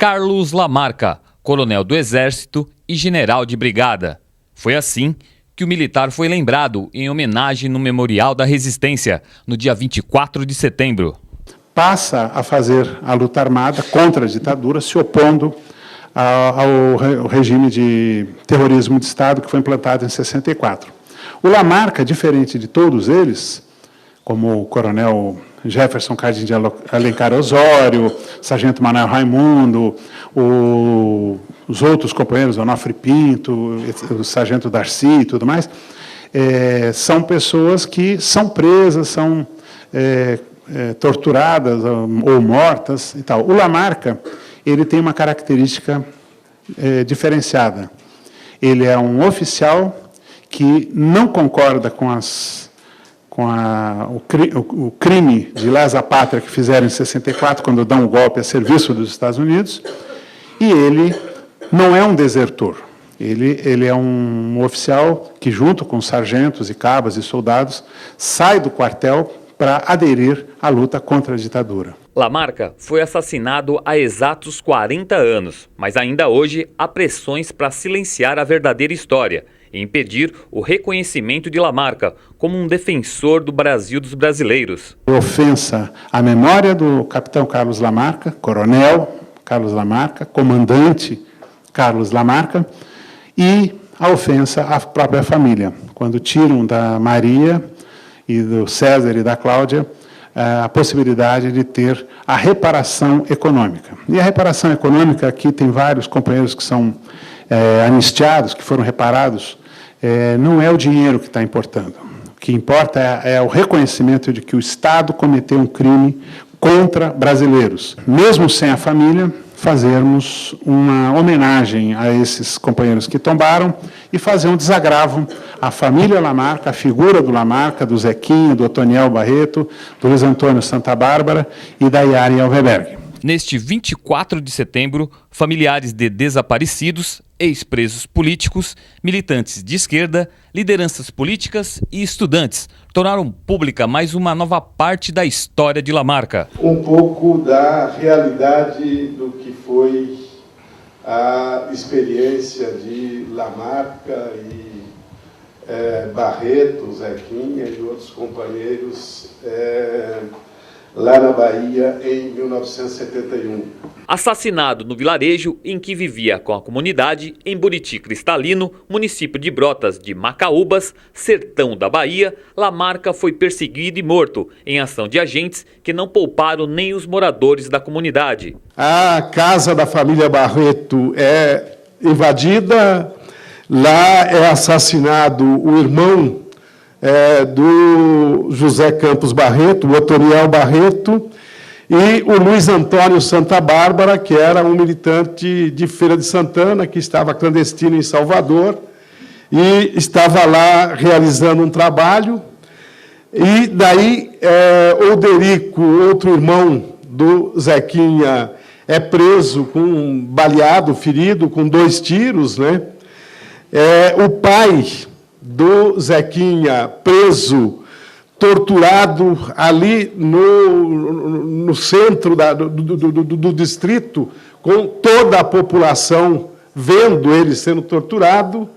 Carlos Lamarca, coronel do Exército e general de brigada. Foi assim que o militar foi lembrado em homenagem no Memorial da Resistência, no dia 24 de setembro. Passa a fazer a luta armada contra a ditadura, se opondo ao regime de terrorismo de Estado que foi implantado em 64. O Lamarca, diferente de todos eles, como o coronel Jefferson Cardim de Alencar Osório, sargento Manuel Raimundo, os outros companheiros, Onofre Pinto, o sargento Darcy e tudo mais, são pessoas que são presas, são torturadas ou mortas e tal. O Lamarca, ele tem uma característica diferenciada. Ele é um oficial que não concorda com o crime de lesa pátria que fizeram em 64, quando dão o golpe a serviço dos Estados Unidos, e ele não é um desertor. Ele é um oficial que, junto com sargentos e cabas e soldados, sai do quartel para aderir à luta contra a ditadura. Lamarca foi assassinado há exatos 40 anos, mas ainda hoje há pressões para silenciar a verdadeira história e impedir o reconhecimento de Lamarca como um defensor do Brasil dos brasileiros. Ofensa à memória do capitão Carlos Lamarca, coronel Carlos Lamarca, comandante Carlos Lamarca, e a ofensa à própria família, quando tiram da Maria e do César e da Cláudia a possibilidade de ter a reparação econômica. E a reparação econômica, aqui tem vários companheiros que são anistiados, que foram reparados, não é o dinheiro que está importando. O que importa é o reconhecimento de que o Estado cometeu um crime contra brasileiros. Mesmo sem a família, fazermos uma homenagem a esses companheiros que tombaram e fazer um desagravo à família Lamarca, à figura do Lamarca, do Zequinha, do Otoniel Barreto, do Luiz Antônio Santa Bárbara e da Yari Alveberg. Neste 24 de setembro, familiares de desaparecidos, ex-presos políticos, militantes de esquerda, lideranças políticas e estudantes tornaram pública mais uma nova parte da história de Lamarca. Um pouco da realidade do que foi a experiência de Lamarca e Barreto, Zequinha e outros companheiros lá na Bahia, em 1971. Assassinado no vilarejo em que vivia com a comunidade, em Buriti Cristalino, município de Brotas de Macaúbas, sertão da Bahia, Lamarca foi perseguido e morto em ação de agentes que não pouparam nem os moradores da comunidade. A casa da família Barreto é invadida, lá é assassinado o irmão do José Campos Barreto, o Otoniel Barreto, e o Luiz Antônio Santa Bárbara, que era um militante de Feira de Santana, que estava clandestino em Salvador, e estava lá realizando um trabalho, e daí Oderico, outro irmão do Zequinha, é preso com baleado, ferido, com 2 tiros, né? O pai do Zequinha, preso, torturado ali no centro do distrito, com toda a população vendo ele sendo torturado.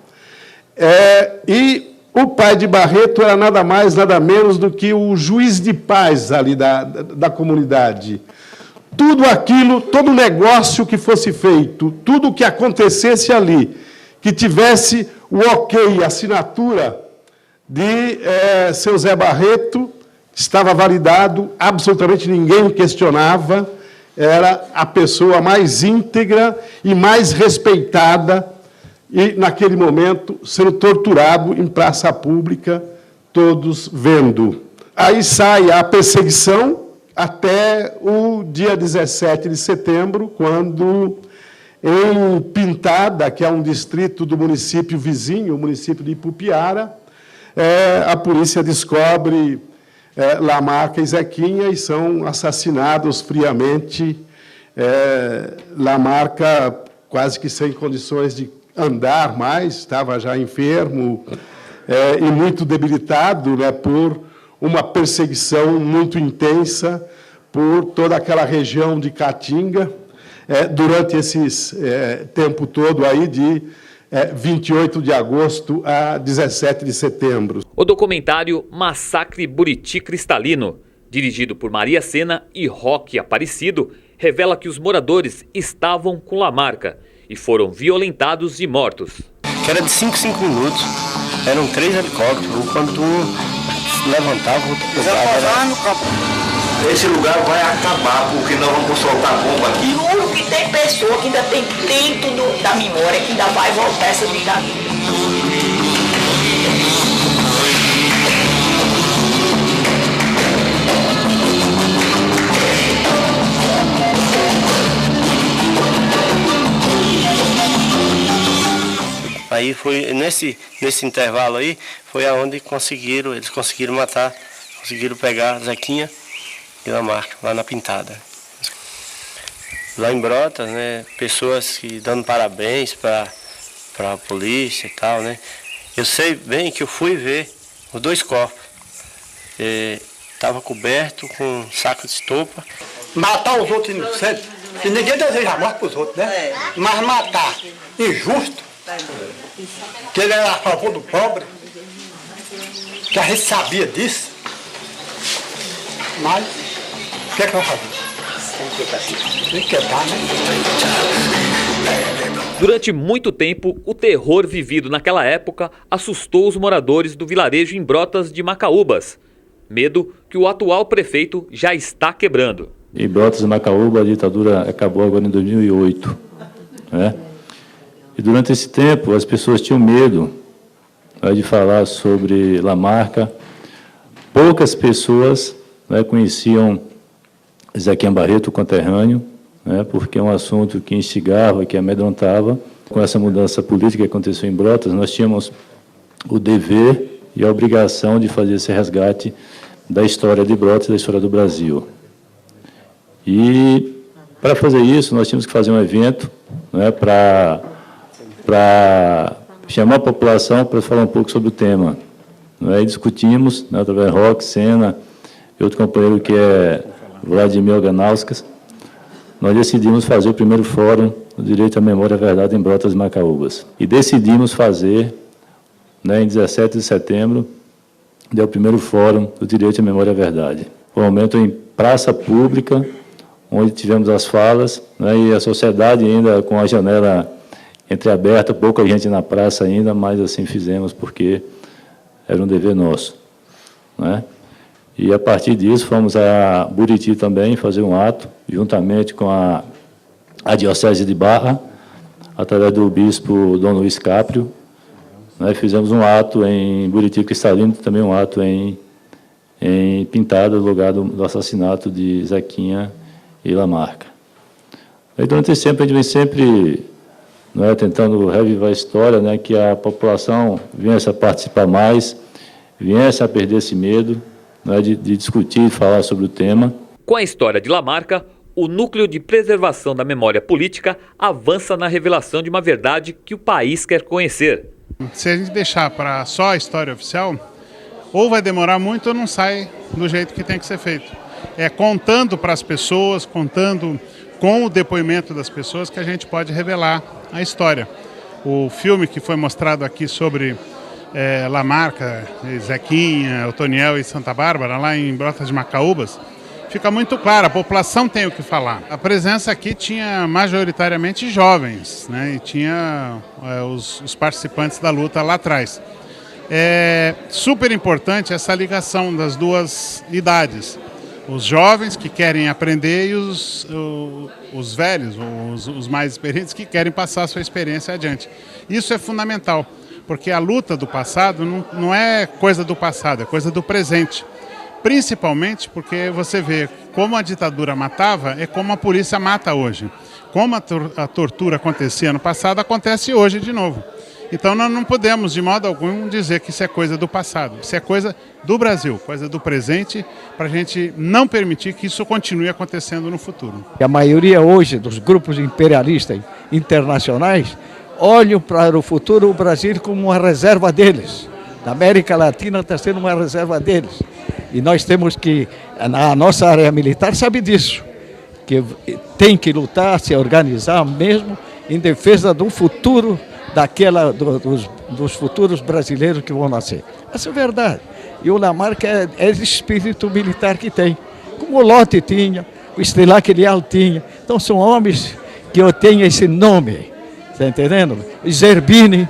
E o pai de Barreto era nada mais, nada menos do que o juiz de paz ali da comunidade. Tudo aquilo, todo negócio que fosse feito, tudo o que acontecesse ali, que tivesse o ok, a assinatura de seu Zé Barreto, estava validado, absolutamente ninguém questionava, era a pessoa mais íntegra e mais respeitada, e, naquele momento, sendo torturado em praça pública, todos vendo. Aí sai a perseguição até o dia 17 de setembro, quando, em Pintada, que é um distrito do município vizinho, o município de Ipupiara, a polícia descobre Lamarca e Zequinha e são assassinados friamente. Lamarca quase que sem condições de andar mais, estava já enfermo e muito debilitado, né, por uma perseguição muito intensa por toda aquela região de Caatinga. durante esse tempo todo aí de 28 de agosto a 17 de setembro. O documentário Massacre Buriti Cristalino, dirigido por Maria Sena e Roque Aparecido, revela que os moradores estavam com Lamarca e foram violentados e mortos. Que era de 5 minutos, eram 3 helicópteros, quando um levantava, o outro pegava. Esse lugar vai acabar, porque nós vamos soltar bomba aqui. Juro que tem pessoa que ainda tem dentro da memória que ainda vai voltar essa ditadura. Aí foi nesse intervalo aí, foi aonde eles conseguiram matar, conseguiram pegar Zequinha e Lamarca, lá na Pintada. Lá em Brotas, né, pessoas que dando parabéns para a polícia e tal, né. Eu sei bem que eu fui ver os 2 corpos. Estava coberto com um saco de estopa. Matar os outros inocentes, que ninguém deseja morte para os outros, né? Mas matar injusto, que ele era a favor do pobre, que a gente sabia disso, mas o que é que vai fazer? Tem que quebrar, né? Durante muito tempo, o terror vivido naquela época assustou os moradores do vilarejo em Brotas de Macaúbas. Medo que o atual prefeito já está quebrando. Em Brotas de Macaúba, a ditadura acabou agora em 2008. Né? E durante esse tempo, as pessoas tinham medo, né, de falar sobre Lamarca. Poucas pessoas, né, conheciam Zequinha Barreto, o conterrâneo, né, porque é um assunto que instigava, que amedrontava. Com essa mudança política que aconteceu em Brotas, nós tínhamos o dever e a obrigação de fazer esse resgate da história de Brotas e da história do Brasil. E, para fazer isso, nós tínhamos que fazer um evento, né, para chamar a população para falar um pouco sobre o tema. Né, e discutimos, né, através de Roque, Sena e outro companheiro que é Vladimir Ganauskas, nós decidimos fazer o primeiro fórum do Direito à Memória e à Verdade em Brotas de Macaúbas. E decidimos fazer, né, em 17 de setembro, o primeiro fórum do Direito à Memória e à Verdade. Foi um momento em praça pública, onde tivemos as falas, né, e a sociedade ainda com a janela entreaberta, pouca gente na praça ainda, mas assim fizemos porque era um dever nosso. Né? E, a partir disso, fomos a Buriti também fazer um ato, juntamente com a Diocese de Barra, através do bispo Dom Luiz Caprio. Nós fizemos um ato em Buriti Cristalino, também um ato em Pintada, no lugar do assassinato de Zequinha e Lamarca. E durante esse tempo, a gente vem sempre, né, tentando revivar a história, né, que a população viesse a participar mais, viesse a perder esse medo, né, de discutir e falar sobre o tema. Com a história de Lamarca, o Núcleo de Preservação da Memória Política avança na revelação de uma verdade que o país quer conhecer. Se a gente deixar para só a história oficial, ou vai demorar muito ou não sai do jeito que tem que ser feito. É contando para as pessoas, contando com o depoimento das pessoas que a gente pode revelar a história. O filme que foi mostrado aqui sobre Lamarca, Zequinha, Otoniel e Santa Bárbara, lá em Brotas de Macaúbas, fica muito claro, a população tem o que falar. A presença aqui tinha majoritariamente jovens, né, e tinha os participantes da luta lá atrás. É super importante essa ligação das duas idades. Os jovens que querem aprender e os velhos, os mais experientes, que querem passar a sua experiência adiante. Isso é fundamental, porque a luta do passado não é coisa do passado, é coisa do presente. Principalmente porque você vê como a ditadura matava, é como a polícia mata hoje. Como a tortura acontecia no passado, acontece hoje de novo. Então nós não podemos, de modo algum, dizer que isso é coisa do passado. Isso é coisa do Brasil, coisa do presente, para a gente não permitir que isso continue acontecendo no futuro. A maioria hoje dos grupos imperialistas internacionais olham para o futuro do Brasil como uma reserva deles. A América Latina está sendo uma reserva deles. E nós temos que, a nossa área militar sabe disso, que que tem que lutar, se organizar mesmo em defesa do futuro dos futuros brasileiros que vão nascer. Essa é a verdade. E o Lamarca é esse espírito militar que tem, como o Lott tinha, o Estrilac Leal tinha. Então são homens que eu tenho esse nome, está entendendo? O Zerbini,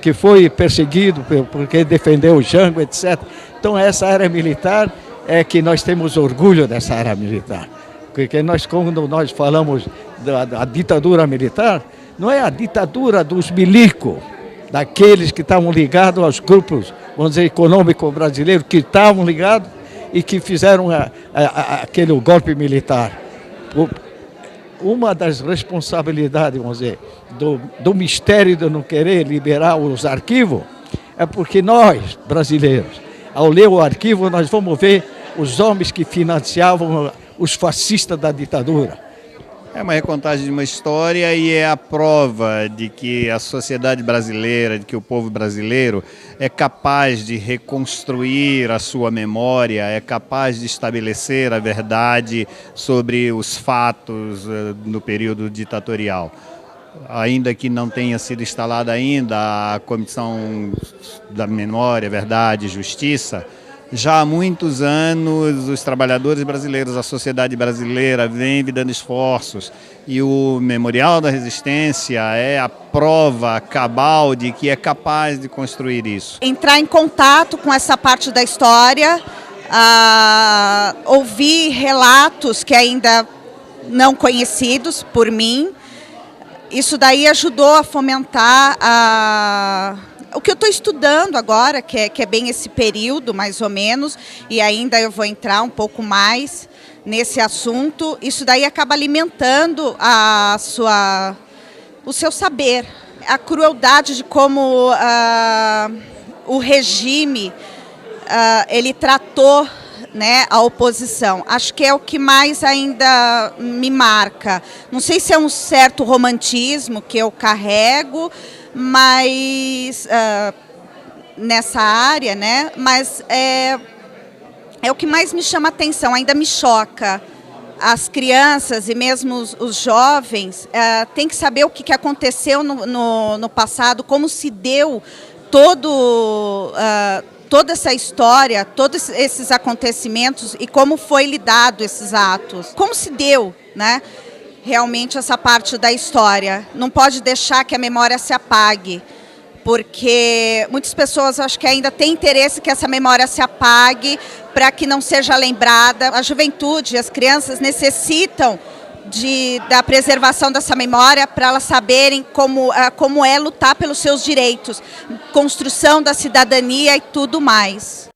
que foi perseguido porque defendeu o Jango, etc. Então essa área militar é que nós temos orgulho dessa área militar. Porque quando nós falamos da ditadura militar, não é a ditadura dos milicos, daqueles que estavam ligados aos grupos, vamos dizer, econômicos brasileiros, que estavam ligados e que fizeram aquele golpe militar. Uma das responsabilidades, vamos dizer, do mistério de não querer liberar os arquivos, é porque nós, brasileiros, ao ler o arquivo, nós vamos ver os homens que financiavam os fascistas da ditadura. É uma recontagem de uma história e é a prova de que a sociedade brasileira, de que o povo brasileiro é capaz de reconstruir a sua memória, é capaz de estabelecer a verdade sobre os fatos no período ditatorial. Ainda que não tenha sido instalada ainda a Comissão da Memória, Verdade e Justiça, já há muitos anos os trabalhadores brasileiros, a sociedade brasileira vem dando esforços e o Memorial da Resistência é a prova cabal de que é capaz de construir isso. Entrar em contato com essa parte da história, ouvir relatos que ainda não conhecidos por mim, isso daí ajudou a fomentar o que eu estou estudando agora, que é bem esse período, mais ou menos, e ainda eu vou entrar um pouco mais nesse assunto. Isso daí acaba alimentando o seu saber. A crueldade de como o regime ele tratou, né, a oposição. Acho que é o que mais ainda me marca. Não sei se é um certo romantismo que eu carrego, mas nessa área, né? Mas é o que mais me chama a atenção, ainda me choca. As crianças e mesmo os jovens têm que saber o que aconteceu no passado, como se deu toda essa história, todos esses acontecimentos e como foi lidado esses atos. Como se deu, né? Realmente essa parte da história. Não pode deixar que a memória se apague, porque muitas pessoas acho que ainda têm interesse que essa memória se apague para que não seja lembrada. A juventude, as crianças necessitam da preservação dessa memória para elas saberem como é lutar pelos seus direitos, construção da cidadania e tudo mais.